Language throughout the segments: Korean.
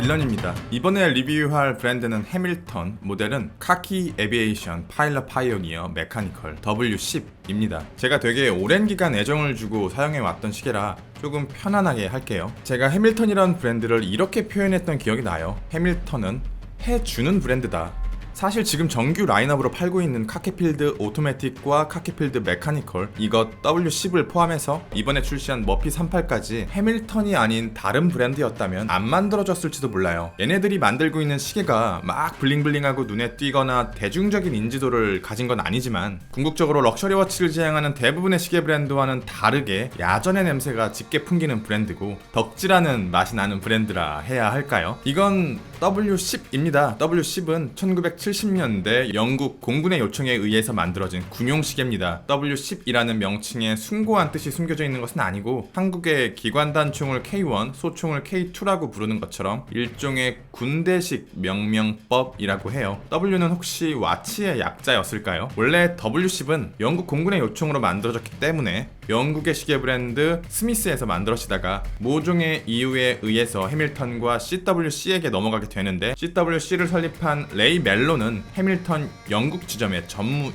빌런입니다. 이번에 리뷰할 브랜드는 해밀턴, 모델은 카키 에비에이션 파일럿 파이오니어 메카니컬 W10입니다. 제가 되게 오랜 기간 애정을 주고 사용해왔던 시계라 조금 편안하게 할게요. 제가 해밀턴이라는 브랜드를 이렇게 표현했던 기억이 나요. 해밀턴은 해주는 브랜드다. 사실 지금 정규 라인업으로 팔고 있는 카키필드 오토매틱과 카키필드 메카니컬 이것 W10을 포함해서 이번에 출시한 머피 38까지 해밀턴이 아닌 다른 브랜드였다면 안 만들어졌을지도 몰라요. 얘네들이 만들고 있는 시계가 막 블링블링하고 눈에 띄거나 대중적인 인지도를 가진 건 아니지만 궁극적으로 럭셔리 워치를 지향하는 대부분의 시계 브랜드와는 다르게 야전의 냄새가 짙게 풍기는 브랜드고 덕질하는 맛이 나는 브랜드라 해야 할까요? 이건 W10입니다. W10은 1970년대 영국 공군의 요청에 의해서 만들어진 군용 시계입니다. W10이라는 명칭에 숭고한 뜻이 숨겨져 있는 것은 아니고 한국의 기관단총을 K1, 소총을 K2라고 부르는 것처럼 일종의 군대식 명명법이라고 해요. W는 혹시 와치의 약자였을까요? 원래 W10은 영국 공군의 요청으로 만들어졌기 때문에 영국의 시계 브랜드 스미스에서 만들어지다가 모종의 이유에 의해서 해밀턴과 CWC에게 넘어가게 되는데 CWC를 설립한 레이 멜로는 해밀턴 영국 지점의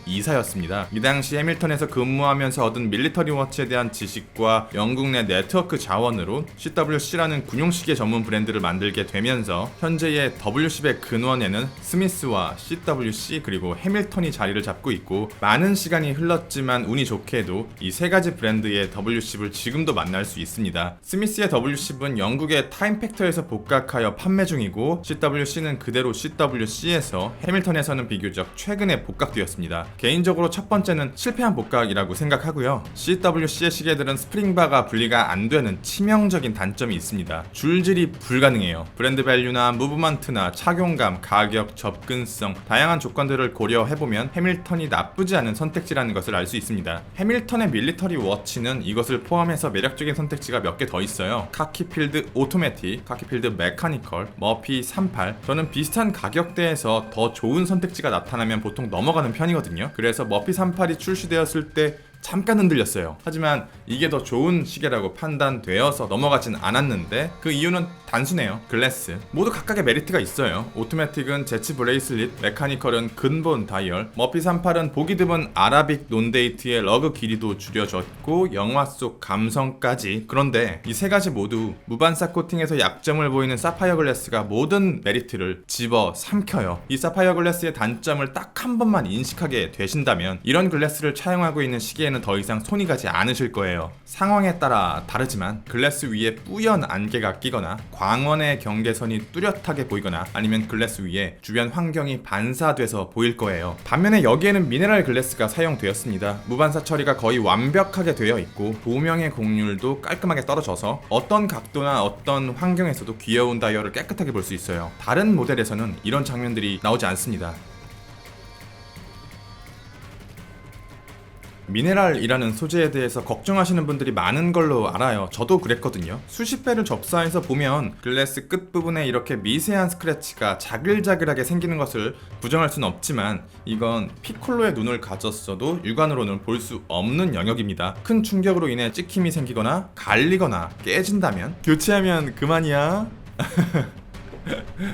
전무이사였습니다. 이 당시 해밀턴에서 근무하면서 얻은 밀리터리 워치에 대한 지식과 영국 내 네트워크 자원으로 CWC라는 군용시계 전문 브랜드를 만들게 되면서 현재의 W10의 근원에는 스미스와 CWC 그리고 해밀턴이 자리를 잡고 있고 많은 시간이 흘렀지만 운이 좋게도 이 세 가지 브랜드의 W10을 지금도 만날 수 있습니다. 스미스의 W10은 영국의 타임팩터에서 복각하여 판매 중이고 CWC는 그대로 CWC에서 해밀턴에서는 비교적 최근에 복각되었습니다. 개인적으로 첫 번째는 실패한 복각이라고 생각하고요. CWC의 시계들은 스프링바가 분리가 안 되는 치명적인 단점이 있습니다. 줄질이 불가능해요. 브랜드 밸류나 무브먼트나 착용감, 가격, 접근성 다양한 조건들을 고려해보면 해밀턴이 나쁘지 않은 선택지라는 것을 알 수 있습니다. 해밀턴의 밀리터리 워치는 이것을 포함해서 매력적인 선택지가 몇 개 더 있어요. 카키필드 오토매틱, 카키필드 메카니컬, 머피 38. 저는 비슷한 가격대에서 더 좋은 선택지가 나타나면 보통 넘어가는 편이거든요. 그래서 머피 38이 출시되었을 때 잠깐 흔들렸어요. 하지만 이게 더 좋은 시계라고 판단되어서 넘어가진 않았는데 그 이유는 단순해요. 글래스. 모두 각각의 메리트가 있어요. 오토매틱은 제치 브레이슬릿, 메카니컬은 근본 다이얼, 머피 38은 보기 드문 아라빅 논데이트의 러그 길이도 줄여줬고 영화 속 감성까지. 그런데 이 세 가지 모두 무반사 코팅에서 약점을 보이는 사파이어 글래스가 모든 메리트를 집어 삼켜요. 이 사파이어 글래스의 단점을 딱 한 번만 인식하게 되신다면 이런 글래스를 차용하고 있는 시계에는 더 이상 손이 가지 않으실 거예요. 상황에 따라 다르지만 글래스 위에 뿌연 안개가 끼거나 광원의 경계선이 뚜렷하게 보이거나 아니면 글래스 위에 주변 환경이 반사돼서 보일 거예요. 반면에 여기에는 미네랄 글래스가 사용되었습니다. 무반사 처리가 거의 완벽하게 되어 있고 조명의 곡률도 깔끔하게 떨어져서 어떤 각도나 어떤 환경에서도 귀여운 다이얼을 깨끗하게 볼 수 있어요. 다른 모델에서는 이런 장면들이 나오지 않습니다. 미네랄이라는 소재에 대해서 걱정하시는 분들이 많은 걸로 알아요. 저도 그랬거든요. 수십 배를 접사해서 보면 글래스 끝부분에 이렇게 미세한 스크래치가 자글자글하게 생기는 것을 부정할 수는 없지만 이건 피콜로의 눈을 가졌어도 육안으로는 볼 수 없는 영역입니다. 큰 충격으로 인해 찍힘이 생기거나 갈리거나 깨진다면 교체하면 그만이야.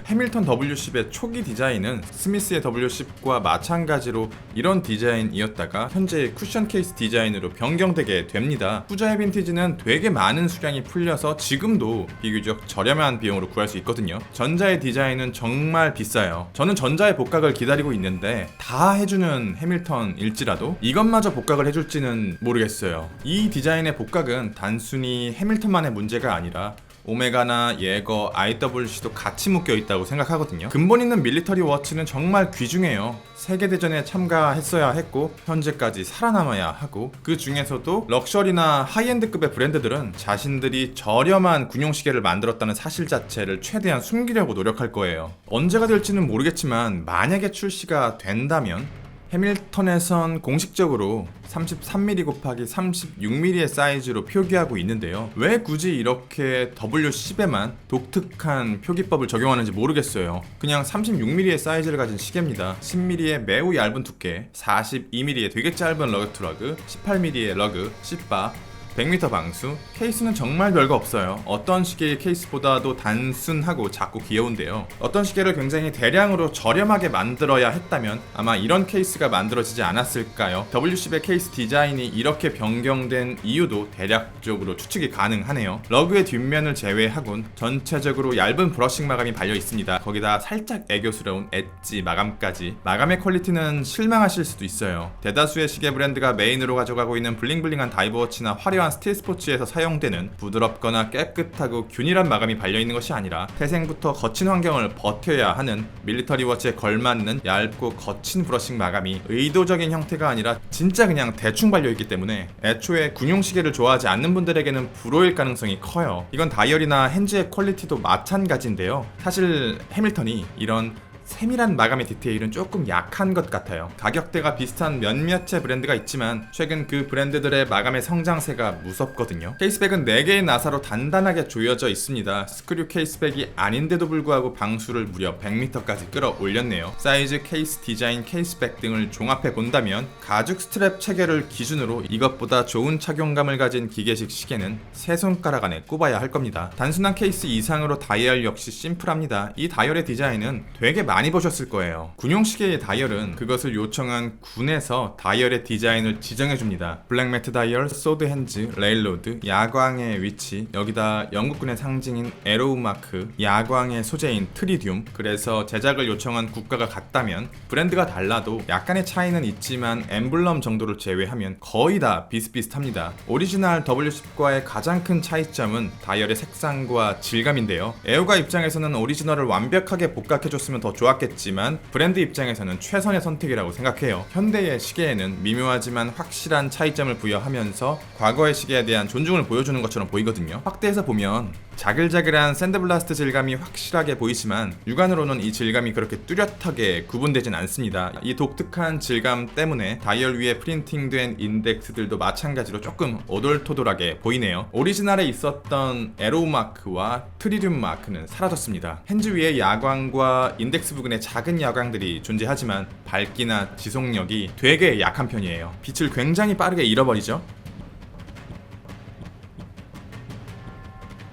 해밀턴 W10의 초기 디자인은 스미스의 W10과 마찬가지로 이런 디자인이었다가 현재의 쿠션 케이스 디자인으로 변경되게 됩니다. 후자의 빈티지는 되게 많은 수량이 풀려서 지금도 비교적 저렴한 비용으로 구할 수 있거든요. 전자의 디자인은 정말 비싸요. 저는 전자의 복각을 기다리고 있는데 다 해주는 해밀턴일지라도 이것마저 복각을 해줄지는 모르겠어요. 이 디자인의 복각은 단순히 해밀턴만의 문제가 아니라 오메가나 예거, IWC도 같이 묶여있다고 생각하거든요. 근본 있는 밀리터리 워치는 정말 귀중해요. 세계대전에 참가했어야 했고 현재까지 살아남아야 하고 그 중에서도 럭셔리나 하이엔드급의 브랜드들은 자신들이 저렴한 군용시계를 만들었다는 사실 자체를 최대한 숨기려고 노력할 거예요. 언제가 될지는 모르겠지만 만약에 출시가 된다면 해밀턴에선 공식적으로 33mm 곱하기 36mm의 사이즈로 표기하고 있는데요. 왜 굳이 이렇게 W10에만 독특한 표기법을 적용하는지 모르겠어요. 그냥 36mm의 사이즈를 가진 시계입니다. 10mm의 매우 얇은 두께, 42mm의 되게 짧은 러그 트러그, 18mm의 러그, 10바, 100m 방수. 케이스는 정말 별거 없어요. 어떤 시계의 케이스보다도 단순하고 작고 귀여운데요. 어떤 시계를 굉장히 대량으로 저렴하게 만들어야 했다면 아마 이런 케이스가 만들어지지 않았을까요? W10의 케이스 디자인이 이렇게 변경된 이유도 대략적으로 추측이 가능하네요. 러그의 뒷면을 제외하곤 전체적으로 얇은 브러싱 마감이 발려 있습니다. 거기다 살짝 애교스러운 엣지 마감까지. 마감의 퀄리티는 실망하실 수도 있어요. 대다수의 시계 브랜드가 메인으로 가져가고 있는 블링블링한 다이버워치나 화려한 스틸 스포츠에서 사용되는 부드럽거나 깨끗하고 균일한 마감이 발려있는 것이 아니라 태생부터 거친 환경을 버텨야 하는 밀리터리 워치에 걸맞는 얇고 거친 브러싱 마감이 의도적인 형태가 아니라 진짜 그냥 대충 발려있기 때문에 애초에 군용시계를 좋아하지 않는 분들에게는 불호일 가능성이 커요. 이건 다이얼이나 핸즈의 퀄리티도 마찬가지인데요. 사실 해밀턴이 이런 세밀한 마감의 디테일은 조금 약한 것 같아요. 가격대가 비슷한 몇몇의 브랜드가 있지만 최근 그 브랜드들의 마감의 성장세가 무섭거든요. 케이스백은 4개의 나사로 단단하게 조여져 있습니다. 스크류 케이스백이 아닌데도 불구하고 방수를 무려 100m까지 끌어올렸네요. 사이즈, 케이스 디자인, 케이스백 등을 종합해 본다면 가죽 스트랩 체계를 기준으로 이것보다 좋은 착용감을 가진 기계식 시계는 세 손가락 안에 꼽아야 할 겁니다. 단순한 케이스 이상으로 다이얼 역시 심플합니다. 이 다이얼의 디자인은 되게 많이 보셨을 거예요. 군용시계의 다이얼은 그것을 요청한 군에서 다이얼의 디자인을 지정해줍니다. 블랙매트 다이얼, 소드 핸즈, 레일로드, 야광의 위치, 여기다 영국군의 상징인 에로우 마크, 야광의 소재인 트리듐. 그래서 제작을 요청한 국가가 같다면 브랜드가 달라도 약간의 차이는 있지만 엠블럼 정도를 제외하면 거의 다 비슷비슷합니다. 오리지널 W10과의 가장 큰 차이점은 다이얼의 색상과 질감인데요. 애호가 입장에서는 오리지널을 완벽하게 복각해줬으면 더 좋았겠지만 브랜드 입장에서는 최선의 선택이라고 생각해요. 현대의 시계에는 미묘하지만 확실한 차이점을 부여하면서 과거의 시계에 대한 존중을 보여주는 것처럼 보이거든요. 확대해서 보면 자글자글한 샌드블라스트 질감이 확실하게 보이지만 육안으로는 이 질감이 그렇게 뚜렷하게 구분되진 않습니다. 이 독특한 질감 때문에 다이얼 위에 프린팅된 인덱스들도 마찬가지로 조금 오돌토돌하게 보이네요. 오리지널에 있었던 에로우 마크와 트리듐 마크는 사라졌습니다. 핸즈 위에 야광과 인덱스 부근에 작은 야광들이 존재하지만 밝기나 지속력이 되게 약한 편이에요. 빛을 굉장히 빠르게 잃어버리죠.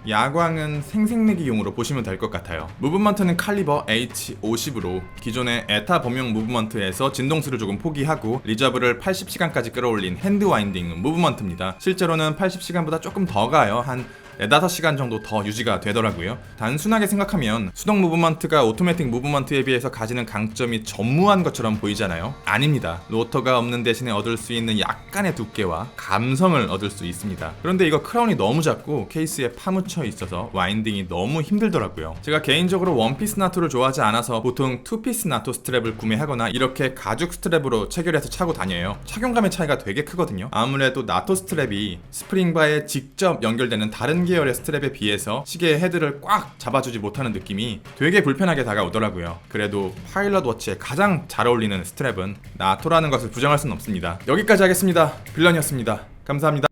야광은 생색내기용으로 보시면 될 것 같아요. 무브먼트는 칼리버 H50으로 기존의 에타 범용 무브먼트에서 진동수를 조금 포기하고 리저브를 80시간까지 끌어올린 핸드 와인딩 무브먼트입니다. 실제로는 80시간보다 조금 더 가요. 한 4-5시간 정도 더 유지가 되더라고요. 단순하게 생각하면 수동 무브먼트가 오토매틱 무브먼트에 비해서 가지는 강점이 전무한 것처럼 보이잖아요. 아닙니다. 로터가 없는 대신에 얻을 수 있는 약간의 두께와 감성을 얻을 수 있습니다. 그런데 이거 크라운이 너무 작고 케이스에 파묻혀 있어서 와인딩이 너무 힘들더라고요. 제가 개인적으로 원피스 나토를 좋아하지 않아서 보통 투피스 나토 스트랩을 구매하거나 이렇게 가죽 스트랩으로 체결해서 차고 다녀요. 착용감의 차이가 되게 크거든요. 아무래도 나토 스트랩이 스프링바에 직접 연결되는 다른 계열의 스트랩에 비해서 시계의 헤드를 꽉 잡아주지 못하는 느낌이 되게 불편하게 다가오더라고요. 그래도 파일럿 워치에 가장 잘 어울리는 스트랩은 나토라는 것을 부정할 수는 없습니다. 여기까지 하겠습니다. 빌런이었습니다. 감사합니다.